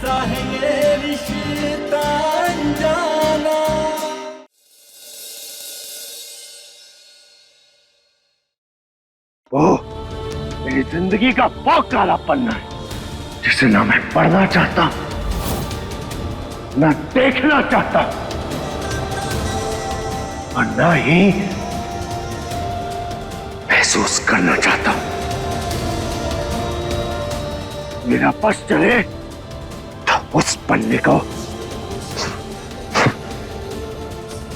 कैसा है ये रिश्ता अनजाना। वो मेरी जिंदगी का वो काला पन्ना है जिसे ना मैं पढ़ना चाहता ना देखना चाहता और ना ही महसूस करना चाहता। मेरा बस चले तो उस पन्ने को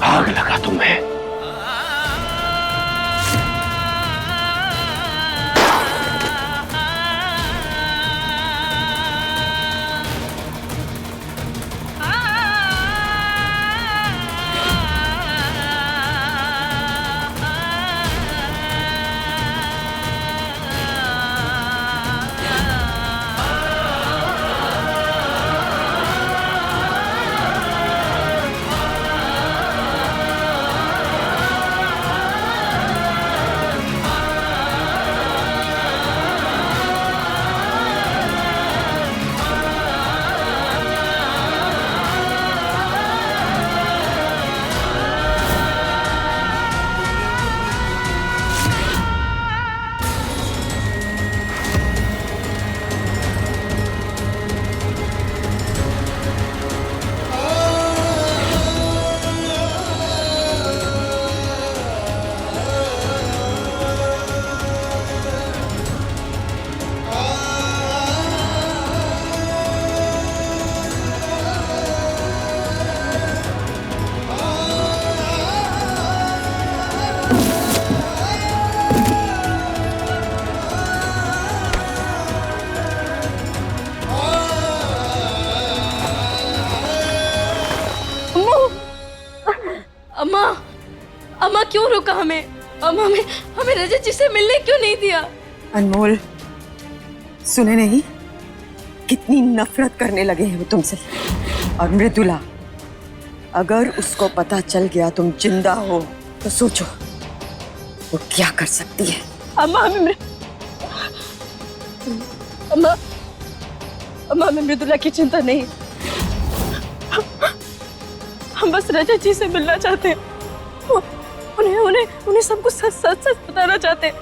आग लगा दूं मैं। अम्मा, अम्मा क्यों रोका हमें? अम्मा हमें रजत जी से मिलने क्यों नहीं दिया? अनमोल, सुने नहीं कितनी नफरत करने लगे हैं वो तुमसे। और मृदुला, अगर उसको पता चल गया तुम जिंदा हो तो सोचो वो क्या कर सकती है। अम्मा हमें मृदुला की चिंता नहीं। हम बस रजत जी से मिलना चाहते हैं। उन्हें सब कुछ सच बताना चाहते हैं।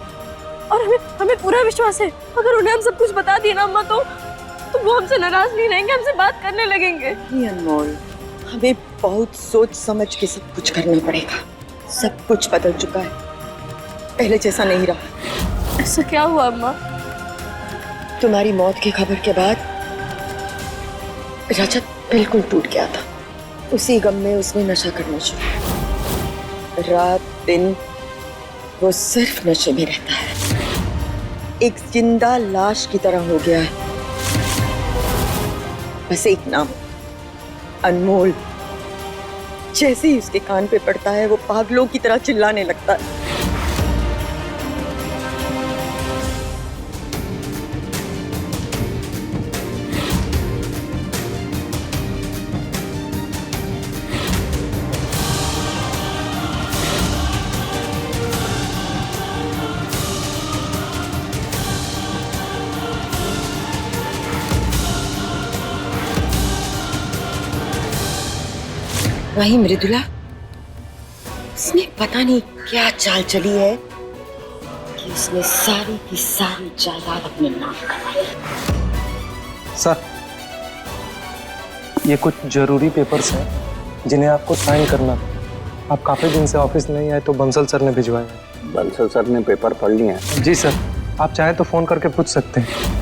और हमें पूरा विश्वास है अगर उन्हें हम सब कुछ बता दिए ना अम्मा तो वो हमसे नाराज नहीं रहेंगे, हमसे बात करने लगेंगे। नहीं अनमोल, हमें बहुत सोच समझ के सब कुछ करना पड़ेगा। सब कुछ बदल चुका है, पहले जैसा नहीं रहा। ऐसा क्या हुआ अम्मा? तुम्हारी मौत की खबर के बाद रजत बिल्कुल टूट गया था। उसी गम में उसने नशा करना शुरू किया। रात दिन वो सिर्फ नशे में रहता है, एक जिंदा लाश की तरह हो गया है। बस एक नाम, अनमोल। जैसे ही उसके कान पे पड़ता है वो पागलों की तरह चिल्लाने लगता है। वही मृदुला, उसने पता नहीं क्या चाल चली है कि उसने सारी की सारी जायदाद अपने नाम करवाई। सर, ये कुछ जरूरी पेपर्स हैं जिन्हें आपको साइन करना था। आप काफी दिन से ऑफिस नहीं आए तो बंसल सर ने भिजवाए हैं। बंसल सर ने पेपर पढ़ लिए हैं? जी सर, आप चाहें तो फोन करके पूछ सकते हैं।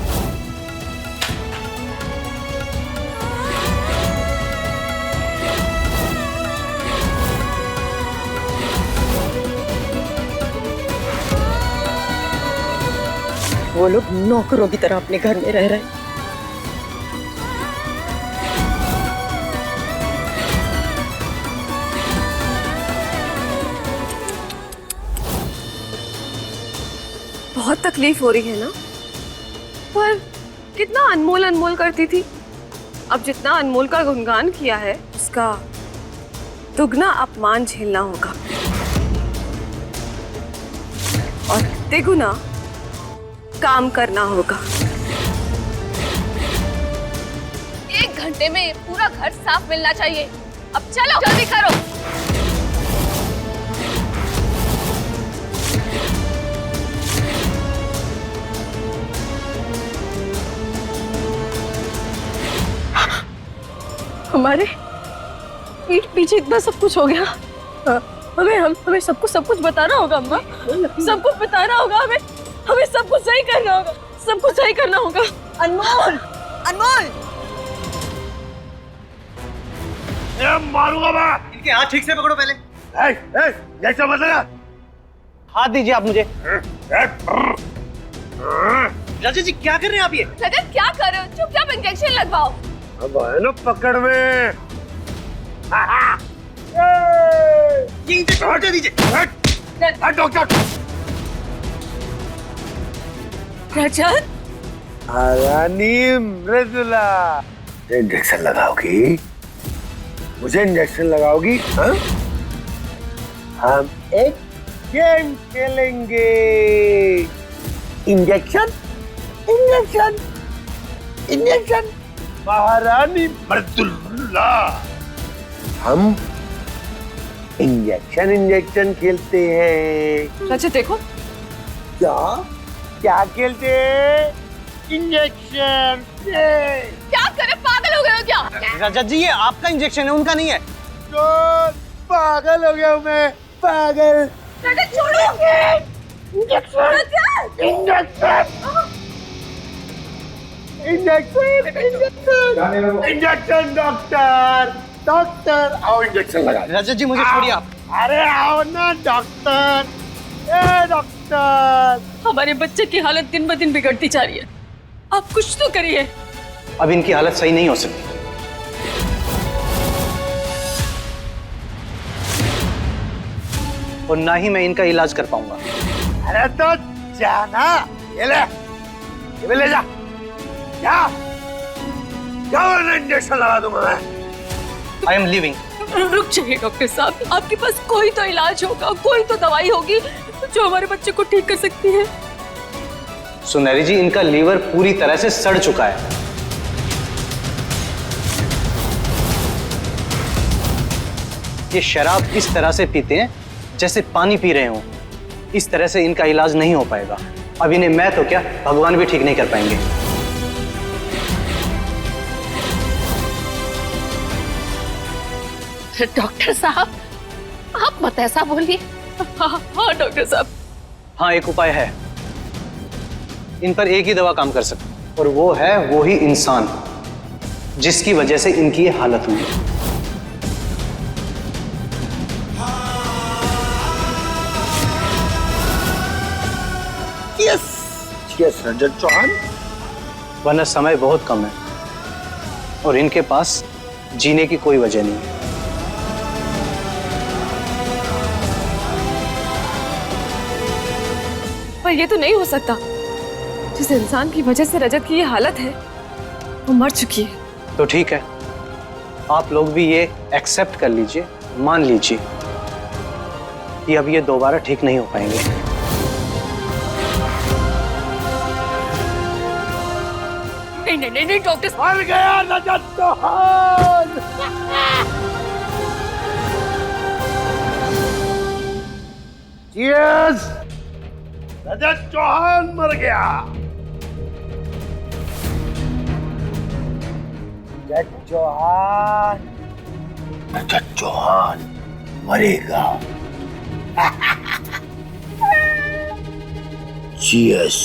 वो लोग नौकरों की तरह अपने घर में रह रहे हैं। बहुत तकलीफ हो रही है ना? पर कितना अनमोल अनमोल करती थी। अब जितना अनमोल का गुणगान किया है उसका दुगना अपमान झेलना होगा और तिगुना काम करना होगा। एक 1 घंटे में पूरा घर साफ मिलना चाहिए। अब चलो जल्दी करो। हमारे पीठ पीछे इतना सब कुछ हो गया। हमें सब कुछ बताना होगा अम्मा। सब कुछ बताना होगा हमें। हमें सब कुछ सही करना होगा। सब कुछ सही करना होगा। अनमोल, अनमोल, मारूंगा मैं। इनके हाथ ठीक से पकड़ो पहले। जैसा बदला हाथ दीजिए आप मुझे। राजा जी क्या कर रहे हैं आप ये? रजत क्या कर रहे हो? चुपचाप इंजेक्शन लगवाओ। अब है ना पकड़ में। ये इंजेक्शन मुझे दीजिए। डॉक्टर रजत, रानी मृदुला, इंजेक्शन लगाओगी? मुझे इंजेक्शन लगाओगी? हाँ? हम एक गेम खेलेंगे। Injection, injection, injection. महारानी मृदुला, हम इंजेक्शन खेलते हैं। रजत देखो, क्या क्या खेलते हैं? इंजेक्शन। क्या करे, पागल हो गए हो क्या? राजा जी ये आपका इंजेक्शन है, उनका नहीं है। तो पागल हो गया हूँ मैं, पागल। रजत छोड़ो। Injection, injection, injection, injection. Doctor, doctor आओ इंजेक्शन लगा। राजा जी मुझे छोड़िए आप। अरे आओ ना डॉक्टर। ए डॉक्टर, हमारे बच्चे की हालत दिन ब दिन बिगड़ती जा रही है। आप कुछ तो करिए। अब इनकी हालत सही नहीं हो सकती। और ना ही मैं इनका इलाज कर पाऊंगा। अरे तो जाना, ये ले, ये भी ले जा, जा, इंजेक्शन लगा दूंगा मैं। I am living. रुक जाइए डॉक्टर साहब, आपके पास कोई तो इलाज होगा, कोई तो दवाई होगी जो हमारे बच्चे को ठीक कर सकती है। सुनहरी जी इनका लीवर पूरी तरह से सड़ चुका है। ये शराब इस तरह से पीते हैं जैसे पानी पी रहे हो। इस तरह से इनका इलाज नहीं हो पाएगा। अब इन्हें मैं तो क्या, भगवान भी ठीक नहीं कर पाएंगे। डॉक्टर साहब, आप मत ऐसा बोलिए। हाँ डॉक्टर साहब। हाँ एक उपाय है। इन पर एक ही दवा काम कर सकती है, और वो है वो ही इंसान जिसकी वजह से इनकी ये हालत हुई है। Yes, yes Rajat Chauhan. वरना समय बहुत कम है और इनके पास जीने की कोई वजह नहीं है। पर ये तो नहीं हो सकता। जिस इंसान की वजह से रजत की ये हालत है वो मर चुकी है। तो ठीक है, आप लोग भी ये एक्सेप्ट कर लीजिए, मान लीजिए कि अब ये दोबारा ठीक नहीं हो पाएंगे। नहीं डॉक्टर साहब। मर गया रजत चौहान। Cheers! रजत चौहान मर गया। रजत चौहान मरेगा। Cheers!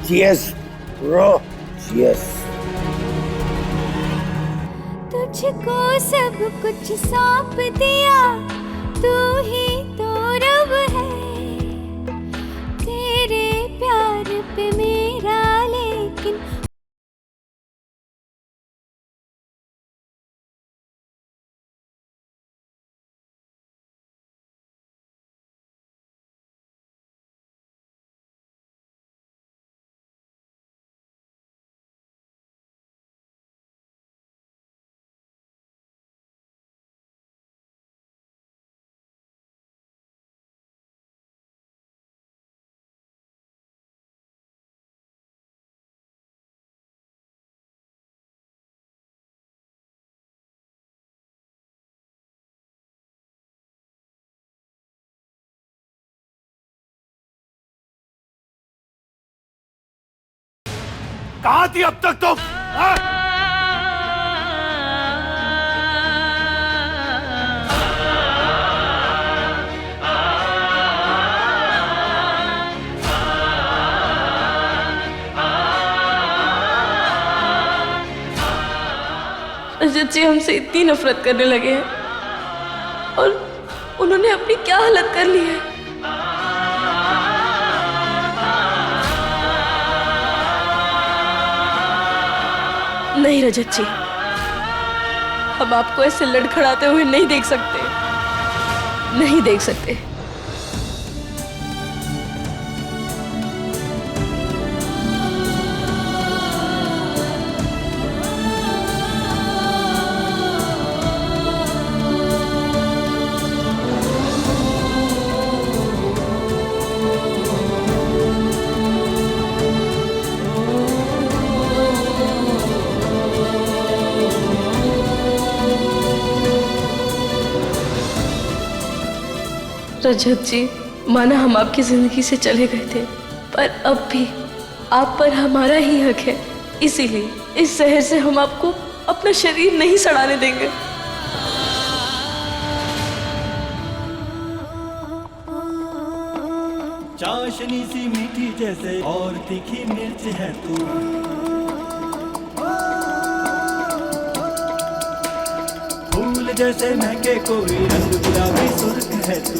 Cheers, bro. Cheers. तुझको सब कुछ सौंप दिया, तू ही तो रब है। तेरे प्यार पे मेरा लेकिन कहाँ थी अब तक तुम? हाँ? रजत जी हमसे इतनी नफरत करने लगे हैं और उन्होंने अपनी क्या हालत कर ली है। नहीं रजत जी, हम आपको ऐसे लड़खड़ाते हुए नहीं देख सकते, नहीं देख सकते। रजत जी, माना हम आपकी जिंदगी से चले गए थे, पर अब भी आप पर हमारा ही हक है। इसीलिए इस शहर से हम आपको अपना शरीर नहीं सड़ाने देंगे। चाशनी सी मीठी जैसे और तीखी मिर्च है तू, फूल जैसे महके कोई रंग गुलाबी सुर्ख है तू।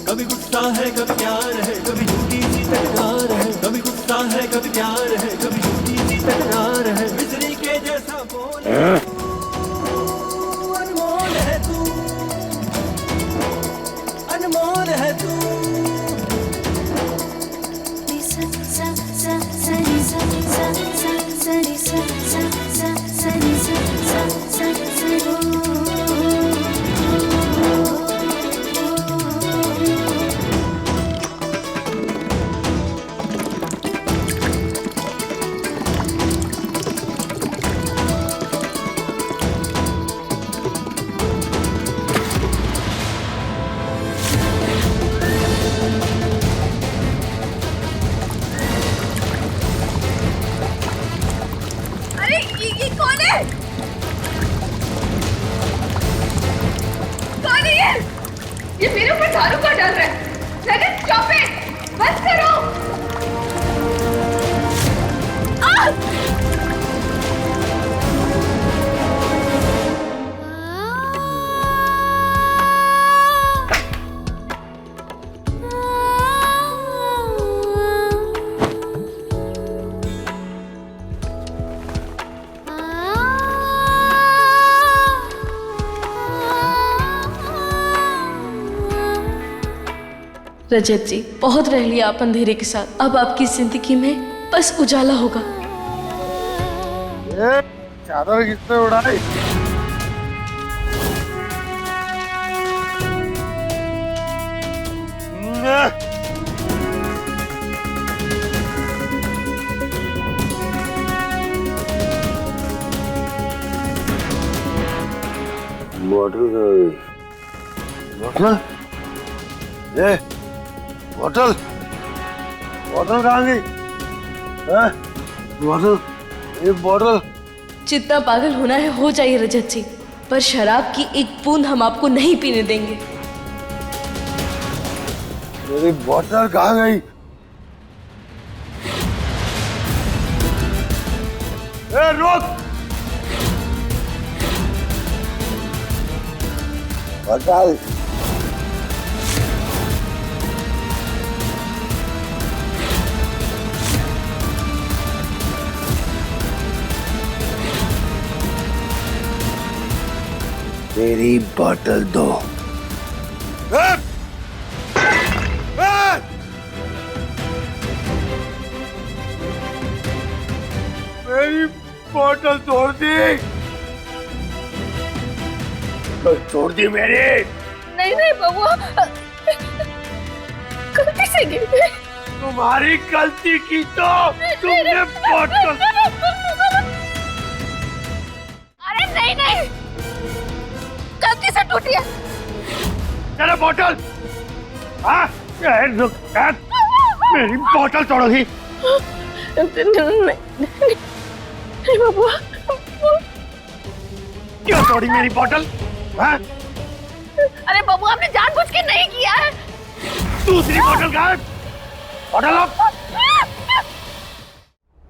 कभी गुस्सा है कभी प्यार है, कभी झूठी सी तकरार है, कभी गुस्सा है कभी प्यार है, कभी झूठी सी तकरार है। बिजली के जैसा बोल अनमोल है तू, अनमोल है तू। अरे ये कौन है? कौन है ये मेरे ऊपर दारू का डाल रहा है। रजत स्टॉप इट, बंद करो। रजत जी, बहुत रह लिया आप अंधेरे के साथ, अब आपकी जिंदगी में बस उजाला होगा। चादर किसने उड़ाई? बोतल बोतल ये बोतल बोतल कहाँ गई? बोतल, ये बोतल। जितना पागल होना है हो जाइए रजत जी, पर शराब की एक बूंद हम आपको नहीं पीने देंगे। मेरी बोतल कहाँ गई? रुक! बोतल मेरी बोतल दो। मेरी बोतल तोड़ दी, तोड़ दी मेरी। नहीं नहीं बबुआ, गलती से गिर गई। तुम्हारी गलती की तो तुमने बोतल। अरे नहीं नहीं, गलती से टूटी है। चलो बोतल। हाँ मेरी बोतल तोड़ोगी? नहीं बबुआ, क्यों तोड़ी मेरी बोतल? हाँ? अरे बबुआ हमने जानबूझ के नहीं किया है। दूसरी बोतल गायब। बोतल अब।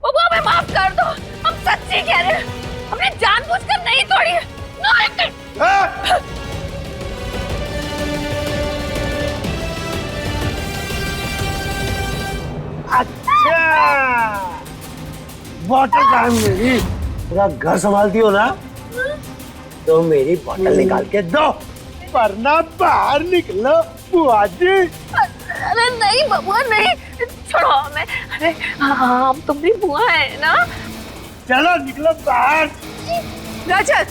बबुआ हमें माफ कर दो, हम सच्ची कह रहे हैं, हमने जानबूझ कर नहीं तोड़ी है। हाँ? अच्छा, बोतल कहाँ है मेरी? पूरा घर संभालती हो ना, तो मेरी बोतल निकाल के दो, वरना बाहर निकलो बुआ जी। अरे नहीं बबुआ नहीं, छोड़ो हमें। अरे हम तुम्हारी बुआ है ना। चलो निकलो बाहर। रजत,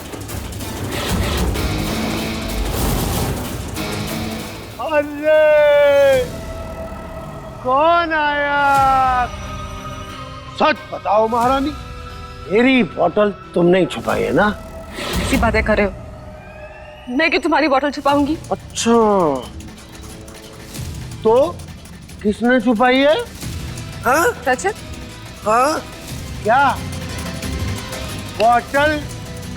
अरे कौन आया? सच बताओ महारानी, मेरी बोतल तुमने ही छुपाई है ना? ऐसी बातें कर रहे हो? मैं क्यों तुम्हारी बोतल छुपाऊंगी? अच्छा, तो किसने छुपाई है? हाँ? रजत, हाँ? क्या? बोतल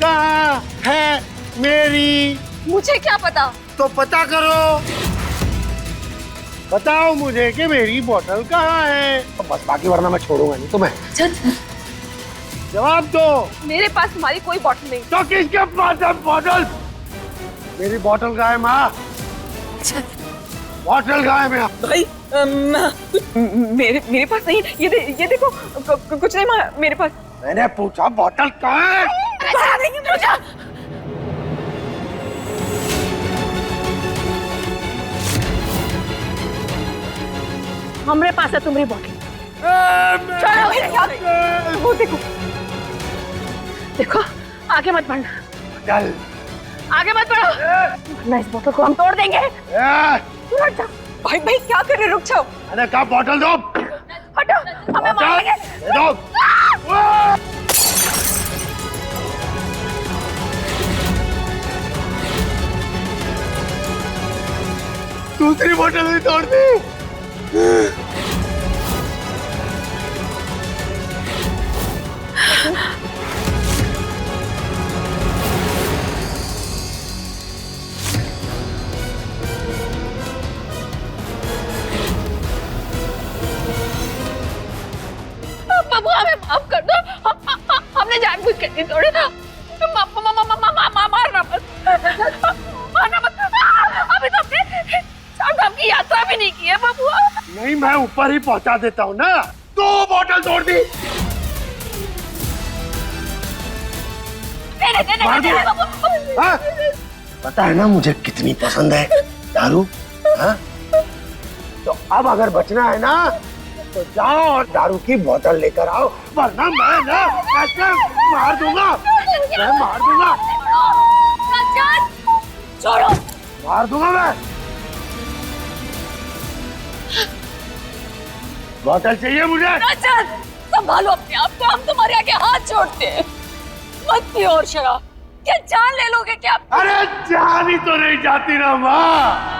कहाँ है मेरी? मुझे क्या पता? तो पता करो, बताओ मुझे कि मेरी बोतल कहाँ है। तो बस, बाकी वरना मैं छोड़ूंगा नहीं तुम्हें। जवाब दो। मेरे पास तुम्हारी कोई बोतल नहीं। तो किसके पास है बोतल? मेरी बोतल कहाँ है माँ? बोतल कहाँ है माँ? भाई मेरे पास नहीं। ये देखो कुछ नहीं माँ मेरे पास। मैंने पूछा बोतल कहाँ है? नहीं पूछा। हमारे पास है तुम्हारी बोतल। चलो वो देखो, देखो आगे मत बढ़ना, चल। आगे मत बढ़ो, वरना इस बोतल को हम तोड़ देंगे। भाई भाई क्या कर रहे, रुक जाओ। मैंने कहा बोतल दो। हटो, हमें मारेंगे। दो। दूसरी बोतल भी तोड़ दी। बाबू हमें माफ कर दो, हमने जानबूझ के नहीं तोड़े। मारना मत, मारना मत। अभी तो अपने चारधाम की यात्रा भी नहीं की है बबुआ। नहीं, मैं ऊपर ही पहुंचा देता हूँ ना। 2 बोतल तोड़ दी। मार दो। हाँ? पता है ना मुझे कितनी पसंद है दारू। हाँ? तो अब अगर बचना है ना, तो जाओ और दारू की बोतल लेकर आओ, वरना मैं ना ऐसे मार दूंगा। मैं मार दूंगा। छोड़ो, मार दूंगा मैं। बोतल चाहिए मुझे। रजत संभालो अपने आप को, हम तुम्हारे आगे हाथ जोड़ते हैं। मत पियो और शराब, क्या जान ले लोगे क्या? अरे जान ही तो नहीं जाती ना माँ।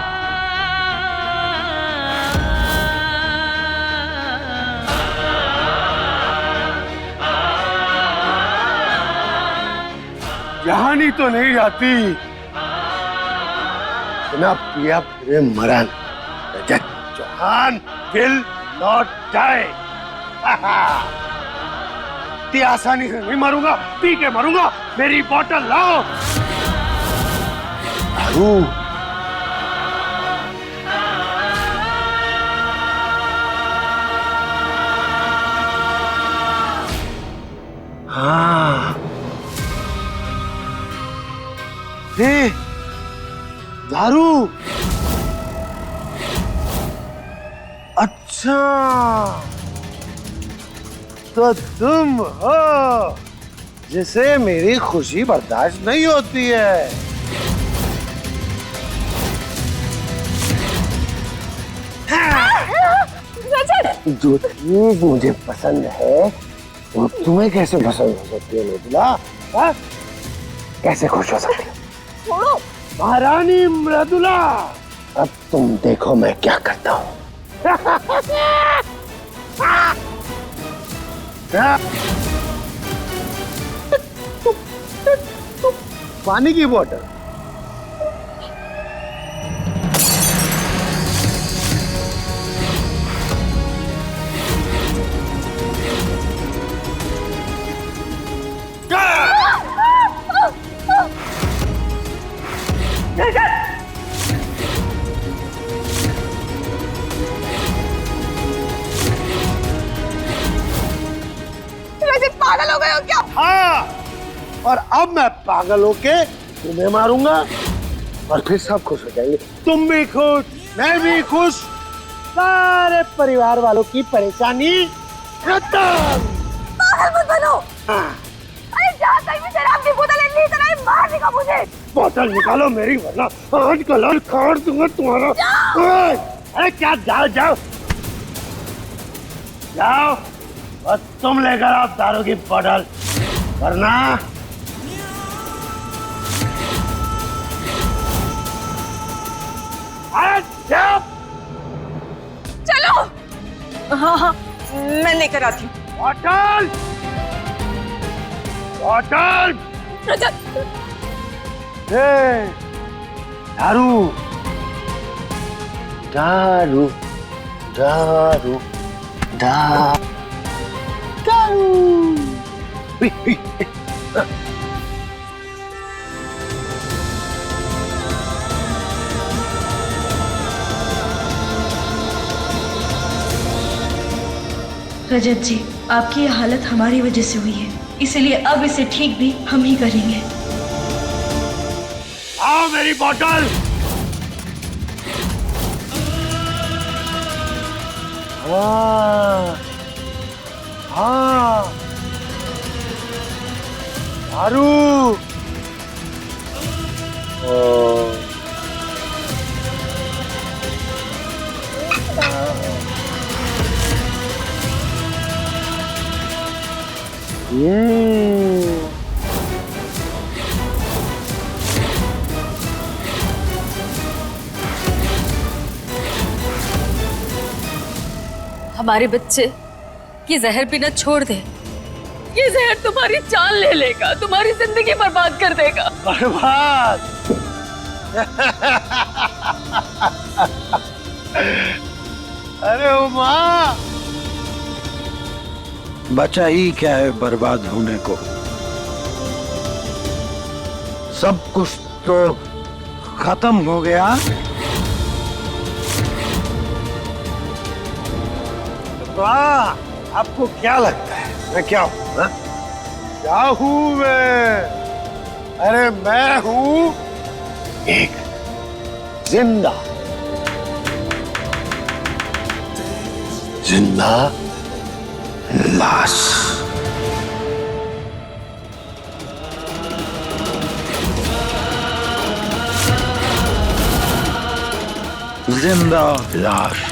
जान ही तो नहीं जाती। बिना पिया पूरे मरण। Rajat Chauhan will not die. इतनी आसानी से नहीं मरूंगा, पी के मरूंगा। मेरी बोतल लाओ। दारू। हाँ, हे दारू। अच्छा, तो तुम हो जिसे मेरी खुशी बर्दाश्त नहीं होती है। जो चीज मुझे पसंद है वो तुम्हें कैसे पसंद हो सकती है मृदुला? हाँ? कैसे खुश हो सकती हो? छोड़ो महारानी मृदुला, अब तुम देखो मैं क्या करता हूँ। पानी की बोतल। पागल हो गए हो क्या? हाँ, और अब मैं पागल होके तुम्हें मारूंगा और फिर सब खुश हो जाएंगे। तुम भी खुश, मैं भी खुश, सारे परिवार वालों की परेशानी खत्म। पागल मत बनो। अरे जहाँ कहीं भी शराब की बोतल इतनी तरह मार देगा मुझे। बोतल निकालो मेरी, वरना आज कलर काट दूंगा तुम्हारा। अरे क्या, जाओ जाओ जाओ, बस तुम लेकर आओ दारू की बोतल, वरना चलो। हाँ हाँ, मैं लेकर आती हूँ। बोतल बोतल। रजत, दारू दारू दारू दारू। रजत जी, आपकी ये हालत हमारी वजह से हुई है, इसलिए अब इसे ठीक भी हम ही करेंगे। आओ मेरी बोतल। हाँ हाँ, दारू। हमारे बच्चे ये जहर पीना छोड़ दे। ये जहर तुम्हारी जान ले लेगा, तुम्हारी जिंदगी बर्बाद कर देगा। बर्बाद? अरे उमा, बचा ही क्या है बर्बाद होने को? सब कुछ तो खत्म हो गया। आपको क्या लगता है मैं क्या हूँ? क्या हूँ मैं? अरे मैं हूँ एक जिंदा जिंदा लाश। जिंदा लाश।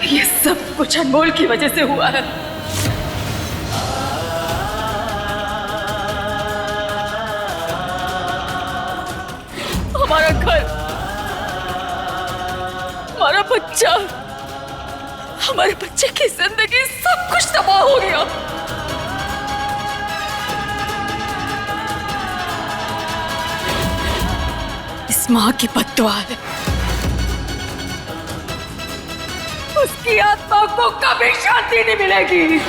ये सब कुछ अनमोल की वजह से हुआ है। हमारा घर, हमारा बच्चा, हमारे बच्चे की जिंदगी, सब कुछ तबाह हो गया। इस माँ की बद्दुआ है। उसकी आत्मा को कभी शांति नहीं मिलेगी।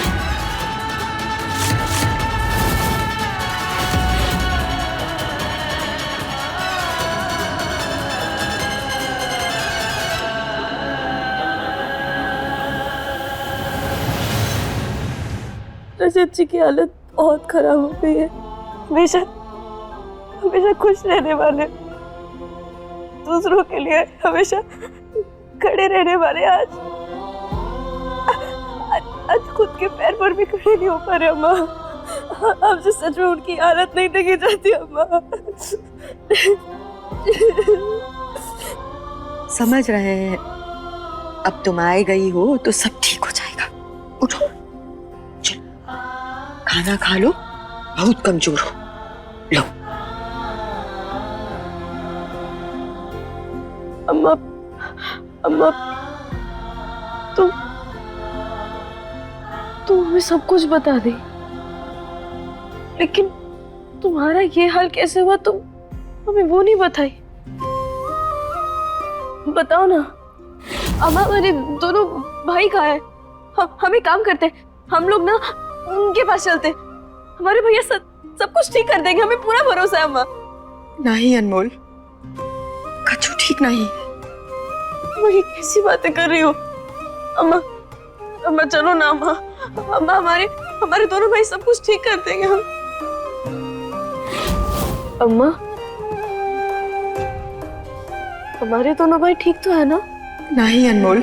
रजत जी की हालत बहुत खराब हो गई है। हमेशा हमेशा खुश रहने वाले, दूसरों के लिए हमेशा खड़े रहने वाले, आज खुद के पैर पर भी खड़े नहीं हो पा रहे अम्मा। अब जो सच में उनकी हालत नहीं देखी जाती अम्मा। समझ रहे हैं, अब तुम आए गई हो तो सब ठीक हो जाएगा। उठो, चलो खाना खा लो, बहुत कमजोर हो। लो अम्मा, अम्मा तुम हमें सब कुछ बता दी, लेकिन तुम्हारा ये हाल कैसे हुआ तुम हमें वो नहीं बताई। बताओ ना अम्मा, हमारे दोनों भाई कहाँ हैं? हम एक काम करते, हम लोग ना उनके पास चलते, हमारे भैया सब कुछ ठीक कर देंगे, हमें पूरा भरोसा है अम्मा। नहीं अनमोल, कछु ठीक नहीं। अम्मा ये कैसी बातें कर रही हो? अम्मा अम्मा चलो ना अम्मा, अम्मा हमारे दोनों भाई सब कुछ ठीक कर देंगे हम। अम्मा हमारे दोनों भाई ठीक तो है ना? नहीं अनमोल,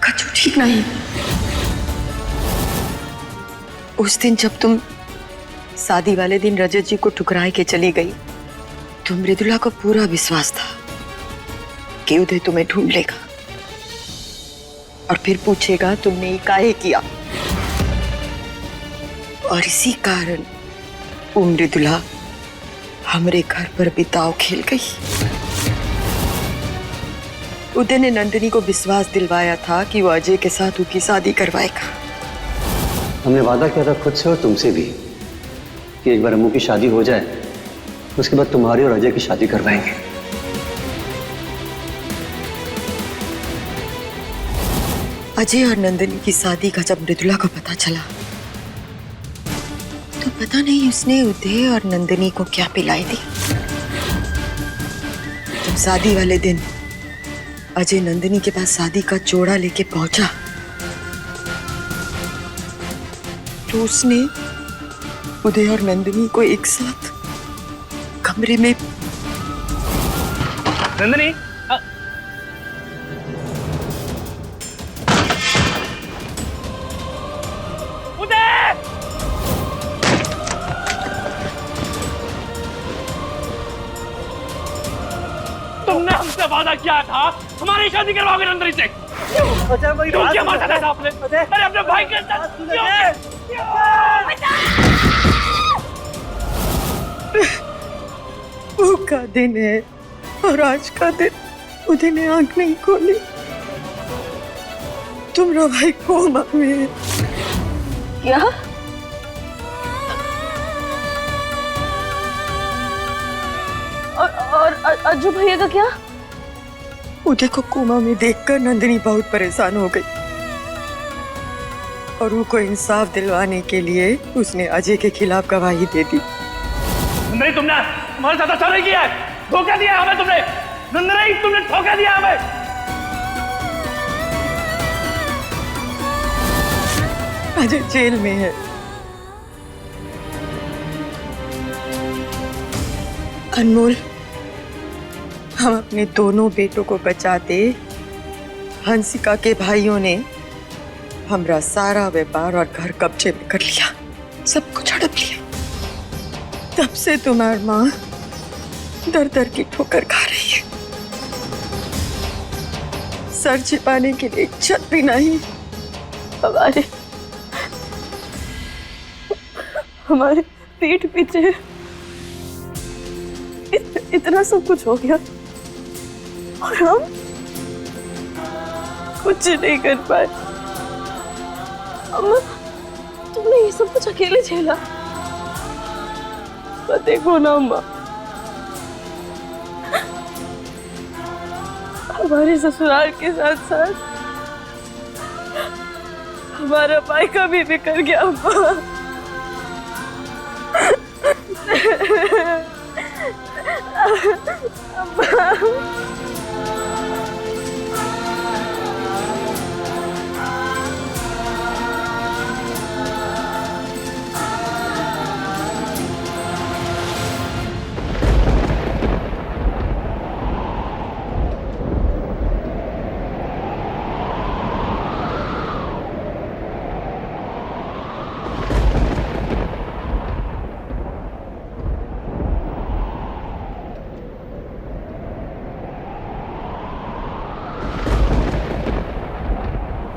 कछु ठीक नहीं। उस दिन जब तुम शादी वाले दिन रजत जी को ठुकरा के चली गई तो मृदुला को पूरा विश्वास था कि उदय तुम्हें ढूंढ लेगा और फिर पूछेगा तुमने ये काहे किया, और इसी कारण वो मृदुला हमारे घर पर भी दांव खेल गई। उदय ने नंदिनी को विश्वास दिलवाया था कि वो अजय के साथ उनकी शादी करवाएगा। हमने वादा किया था खुद से और तुमसे भी कि एक बार अम्मू की शादी हो जाए, उसके बाद तुम्हारी और अजय की शादी करवाएंगे। अजय और नंदिनी की शादी का जब मृदुला को पता चला तो पता नहीं उसने उदय और नंदिनी को क्या पिलाई थी। जब शादी वाले दिन अजय नंदिनी के पास शादी का जोड़ा लेके पहुंचा तो उसने उदय और नंदिनी को एक साथ कमरे में। नंदिनी तुमने हमसे वादा किया था हमारी शादी करवाओगे नंदिनी से। क्यों किया हमारे साथ ऐसा आपने? अरे अपने भाई के साथ वो का दिन है और आज का दिन उदय ने आंख नहीं खोली। तुम्हारा भाई कोमा में है। क्या? और अज्जू भैया का क्या? उदय को कोमा में देखकर नंदिनी बहुत परेशान हो गई और उनको इंसाफ दिलवाने के लिए उसने अजय के खिलाफ गवाही दे दी। नंदिनी तुमने हमारे साथ अच्छा नहीं किया, धोखा दिया हमें तुमने। नंदिनी तुमने धोखा दिया हमें। अजय जेल में है। अनमोल, हम अपने दोनों बेटों को बचाते हंसिका के भाइयों ने हमारा सारा व्यापार और घर कब्जे में कर लिया, सब कुछ हड़प लिया। तब से तुम्हारी माँ दर दर की ठोकर खा रही है। सर छिपाने के लिए छत भी नहीं। हमारे पीठ पीछे इतना सब कुछ हो गया और हम कुछ नहीं कर पाए। अम्मा तुमने ये सब कुछ अकेले झेला। देखो ना अम्मा, हमारे ससुराल के साथ साथ हमारा भाई कभी बिखर गया अम्मा।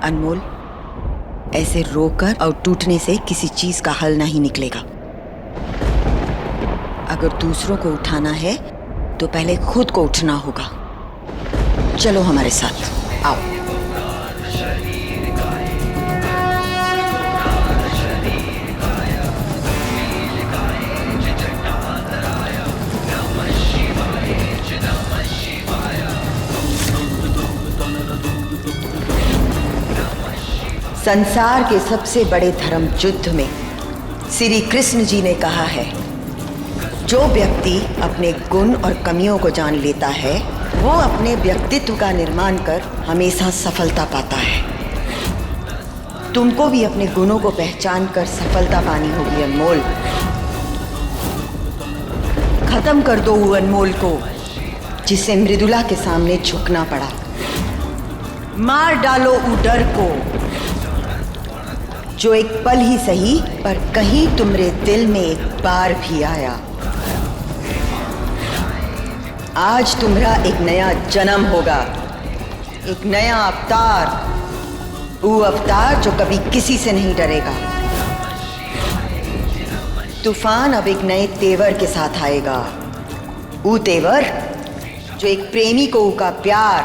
अनमोल, ऐसे रोकर और टूटने से किसी चीज का हल नहीं निकलेगा। अगर दूसरों को उठाना है तो पहले खुद को उठना होगा। चलो हमारे साथ, आओ। संसार के सबसे बड़े धर्म युद्ध में श्री कृष्ण जी ने कहा है, जो व्यक्ति अपने गुण और कमियों को जान लेता है वो अपने व्यक्तित्व का निर्माण कर हमेशा सफलता पाता है। तुमको भी अपने गुणों को पहचान कर सफलता पानी होगी अनमोल। खत्म कर दो वो अनमोल को जिसे मृदुला के सामने झुकना पड़ा। मार डालो वो डर को जो एक पल ही सही पर कहीं तुम्हारे दिल में एक बार भी आया। आज तुम्हारा एक नया जन्म होगा, एक नया अवतार, वो अवतार जो कभी किसी से नहीं डरेगा। तूफान अब एक नए तेवर के साथ आएगा, वो तेवर जो एक प्रेमी को का प्यार,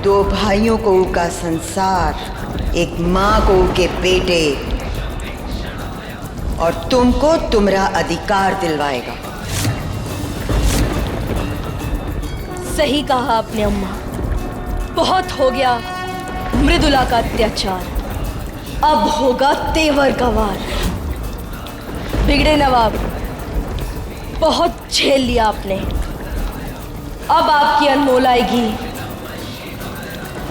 दो भाइयों को का संसार, एक माँ को के बेटे और तुमको तुम्हारा अधिकार दिलवाएगा। सही कहा आपने अम्मा, बहुत हो गया मृदुला का अत्याचार, अब होगा तेवर का वार। बिगड़े नवाब, बहुत झेल लिया आपने, अब आपकी अनमोल आएगी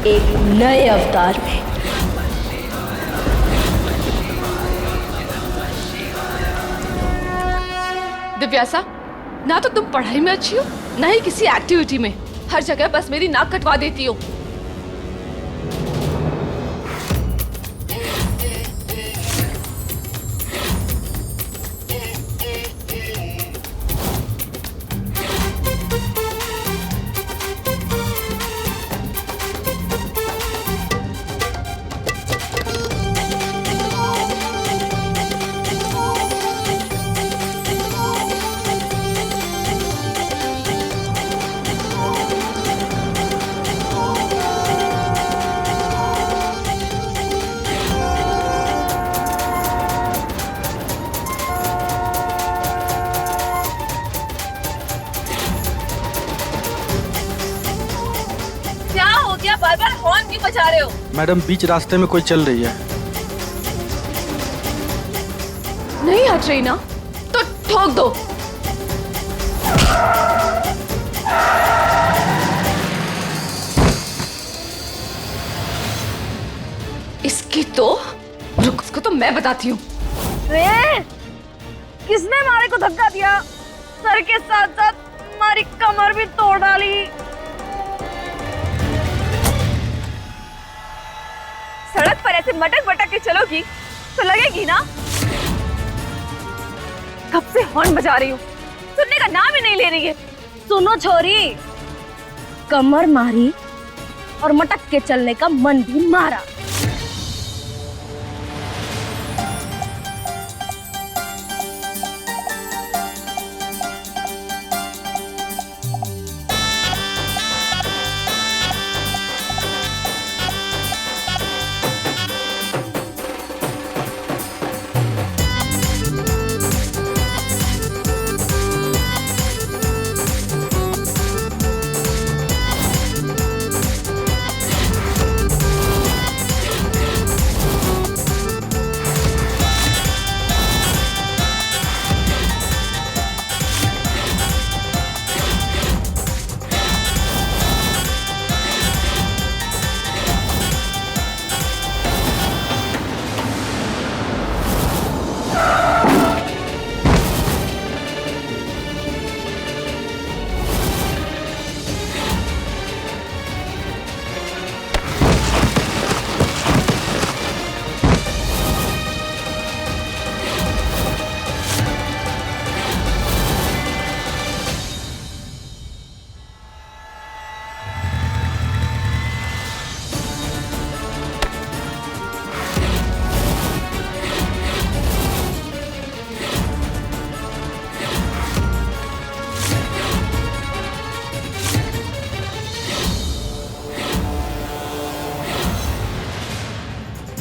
एक नए अवतार में। दिव्यासा, ना तो तुम पढ़ाई में अच्छी हो ना ही किसी एक्टिविटी में, हर जगह बस मेरी नाक कटवा देती हो। बार बार हॉर्न क्यों बजा रहे हो? मैडम, बीच रास्ते में कोई चल रही है। नहीं हट रही ना तो ठोक दो। इसकी तो रुक, इसको तो मैं बताती हूँ। किसने हमारे को धक्का दिया? सर के साथ साथ हमारी कमर भी तोड़ डाली। सड़क पर ऐसे मटक मटक के चलोगी तो लगेगी ना। कब से हॉर्न बजा रही हूँ, सुनने का नाम ही नहीं ले रही है। सुनो छोरी, कमर मारी और मटक के चलने का मन भी मारा।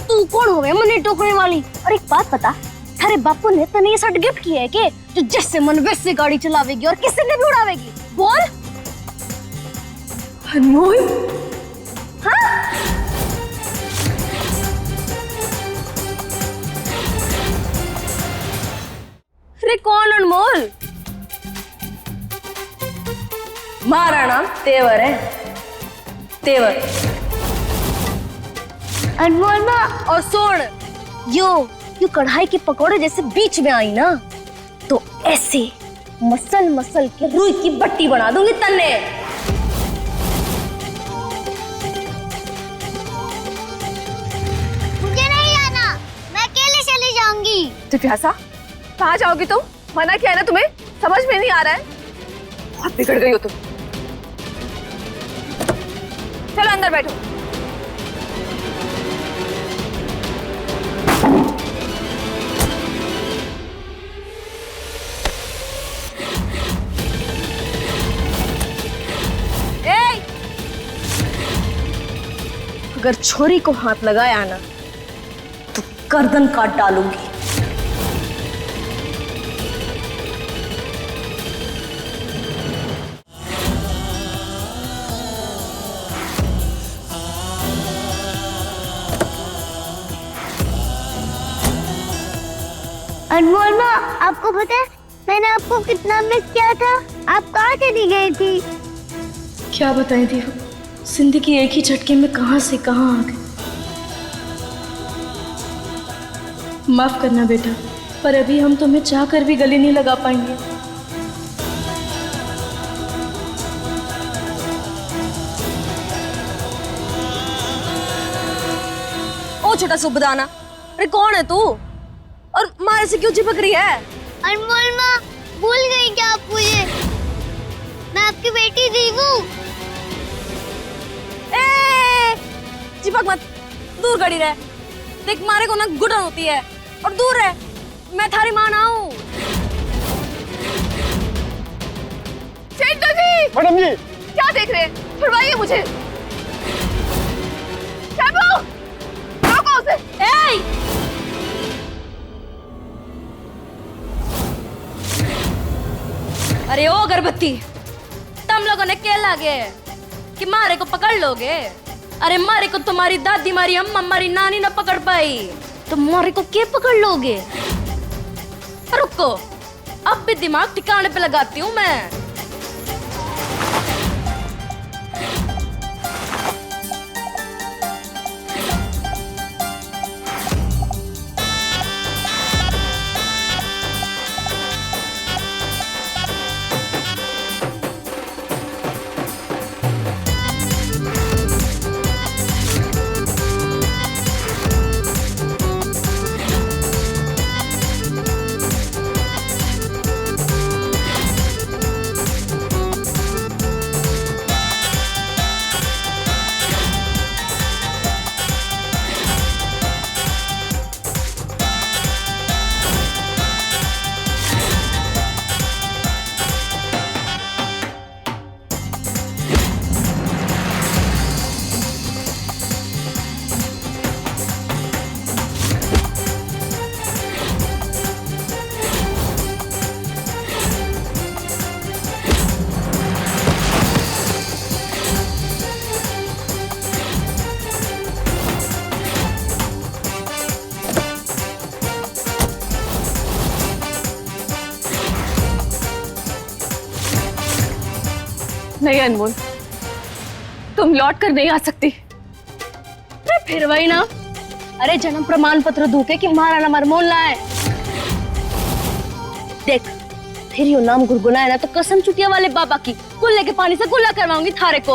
तू कौन हो मने टोकने वाली? और एक बात बता, थारे बापू ने तने ये शर्ट गिफ्ट किया है के जो जैसे मन वैसे गाड़ी चलावेगी और किसी ने भी उड़ावेगी? बोल। अनमोल, हाँ? अरे कौन अनमोल? मारा नाम तेवर है, तेवर। अनमोल माँ, और सुन, यो कढ़ाई के पकौड़े जैसे बीच में आई ना तो ऐसे मसल मसल के रुई की बट्टी बना दूंगी तन्ने। मुझे नहीं जाना, मैं अकेले चली जाऊंगी। तो प्यासा, कहाँ जाओगी तुम? मना किया है ना तुम्हें? समझ में नहीं आ रहा है? बहुत बिगड़ गई हो तुम। चलो अंदर बैठो। अगर छोरी को हाथ लगाया ना तो गर्दन काट डालूंगी। अनमोल माँ, आपको पता है मैंने आपको कितना मिस किया था? आप कहाँ चली गई थी? क्या बताएं दीपू, जिंदगी एक ही झटके में कहां से कहां आ गई। माफ करना बेटा, पर अभी हम तुम्हें चाहकर भी गले नहीं लगा पाएंगे। ओ छोटा सुबदाना, अरे कौन है तू और मारे से क्यों चिपक रही है? अनमोल माँ, भूल गई क्या आप मुझे? मैं आपकी बेटी दीवू। चिपक मत, दूर खड़ी रह। देख मारे को ना घुटन होती है और दूर रह, मैं थारी मां ना हूँ। सेठ जी, मैडम जी, क्या देख रहे हैं? छुड़वाइए मुझे। शैम्पू, रोको उसे। अरे ओ अगरबत्ती, तुम लोगों ने क्या लागे कि मारे को पकड़ लोगे? अरे मारे को तुम्हारी दादी, मारी अम्मा, मारी नानी न पकड़ पाई तो मारे को क्या पकड़ लोगे? रुको, अब भी दिमाग ठिकाने पे लगाती हूँ मैं। नहीं अनमोल, तुम लौट कर नहीं आ सकती। अरे फिर वही ना, अरे जन्म प्रमाण पत्र दूके कि मारा ना मरमोल लाए। देख, फिर यो नाम गुरगुनाया ना तो कसम चुटिया वाले बाबा की कुल्ले के पानी से कुल्ला करवाऊंगी थारे को।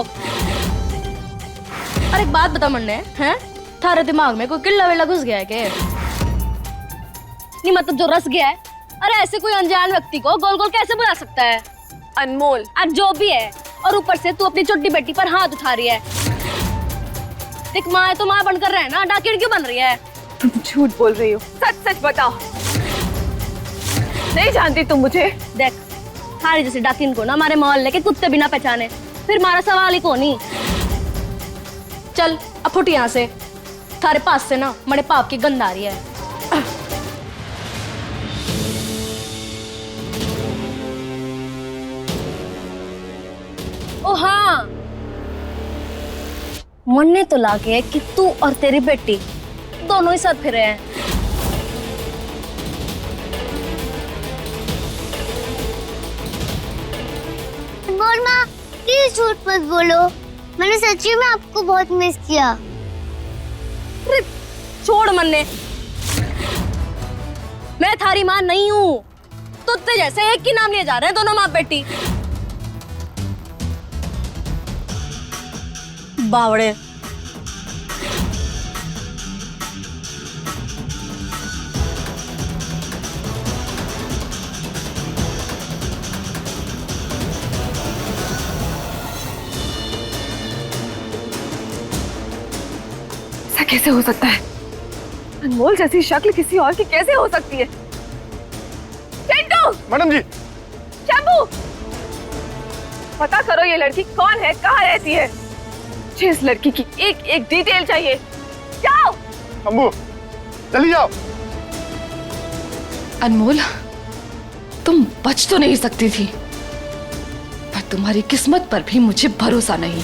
अरे एक बात बता मन्ने, हैं? थारे दिमाग में कोई किल्ला वेला घुस गया है के? नहीं मतलब जो रस गया है। अरे ऐसे कोई अनजान व्यक्ति को गोल गोल कैसे बुला सकता है? अनमोल, आज जो भी है, और ऊपर से तू अपनी छोटी बेटी पर हाथ उठा रही है। देख माँ है तो माँ बनकर रहे ना, डाकिन क्यों बन रही है? तुम झूठ बोल रही हो, सच सच बताओ। नहीं जानती तुम मुझे? देख, थारी जैसे डाकिन को ना हमारे मोहल्ले के कुत्ते बिना पहचाने, फिर हमारा सवाल ही को नहीं। चल अब फुट यहाँ से, थारे पास से ना बड़े पाप की गंध आ रही है। ओ हाँ, मन ने तो लागे कि तू और तेरी बेटी दोनों ही साथ फिरे हैं। अनमोल माँ, प्लीज झूठ मत बोलो, मैंने सच्ची में आपको बहुत मिस किया। अरे छोड़ मन्ने, मैं थारी माँ नहीं हूँ। तुझसे जैसे एक ही नाम लिए जा रहे हैं दोनों माँ बेटी। बावड़े। ऐसा कैसे हो सकता है? अनमोल जैसी शक्ल किसी और की कैसे हो सकती है? चिंटू! मैडम जी। शंभू! पता करो ये लड़की कौन है, कहाँ रहती है। मुझे इस लड़की की एक एक डिटेल चाहिए। जाओ। शंभू, चली जाओ। अनमोल, तुम बच तो नहीं सकती थी, पर तुम्हारी किस्मत पर भी मुझे भरोसा नहीं।